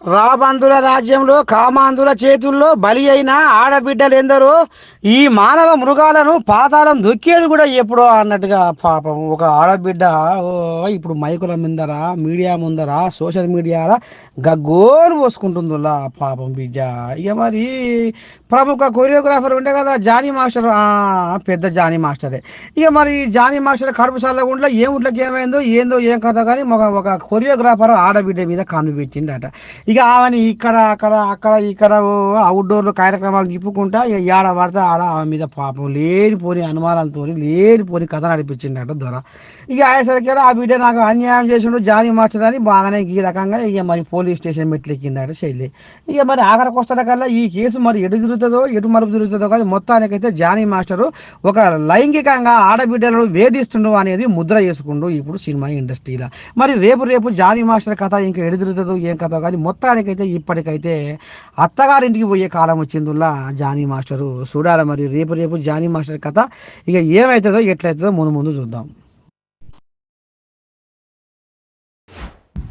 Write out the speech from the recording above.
రాబందుల రాజ్యంలో కామాంధుల చేతుల్లో బలి అయిన ఆడబిడ్డలెందరో ఈ మానవ మృగాలను పాతాళం దొక్కేది కూడా ఎప్పుడో అన్నట్టుగా పాపం ఒక ఆడబిడ్డ ఓ ఇప్పుడు మైకుల ముందర మీడియా ముందర సోషల్ మీడియాల గగ్గోలు పోసుకుంటుందిలా పాపం బిడ్డ. ఇక మరి ప్రముఖ కొరియోగ్రాఫర్ ఉండే కదా జానీ మాస్టర్, పెద్ద జానీ మాస్టరే. ఇక మరి జానీ మాస్టర్ కడుపు చల్లకుండా ఏ ఊళ్ళకి ఏమైందో ఏందో ఏం కథ కానీ ఒక కొరియోగ్రాఫర్ ఆడబిడ్డ మీద కన్ను పెట్టిండట. ఇక ఆమెని ఇక్కడ అక్కడ అక్కడ ఇక్కడ అవుట్డోర్లో కార్యక్రమాలు తిప్పుకుంటా ఇక ఏడ పడితే ఆడ ఆమె మీద పాపం లేనిపోని అనుమానాలతో లేనిపోని కథ నడిపించిండట దొర. ఇక అయ్యేసరికి ఆ బిడ్డ నాకు అన్యాయం చేసిండు జానీ మాస్టర్ అని బాగానే ఈ రకంగా ఇక మరి పోలీస్ స్టేషన్ మెట్లెక్కిందట శైలి. ఇక మరి ఆఖరికి వస్తాడ కల్లా ఈ కేసు మరి ఎటు తిరుగుతుందో ఎటు మలుపు తిరుగుతుందో కానీ మొత్తానికైతే జానీ మాస్టరు ఒక లైంగికంగా ఆడబిడ్డలను వేధిస్తుండు అనేది ముద్ర చేసుకుండు ఇప్పుడు సినిమా ఇండస్ట్రీలో. మరి రేపు రేపు జానీ మాస్టర్ కథ ఇంకా ఎటు తిరుగుతుందో ఏం కథ కానీ మొత్తానికైతే ఇప్పటికైతే అత్తగారింటికి పోయే కాలం వచ్చిందిలా జానీ మాస్టరు. చూడాలి మరి రేపు రేపు జానీ మాస్టర్ కథ ఇక ఏమవుతుందో ఎట్లయితుందో ముందు ముందు చూద్దాం.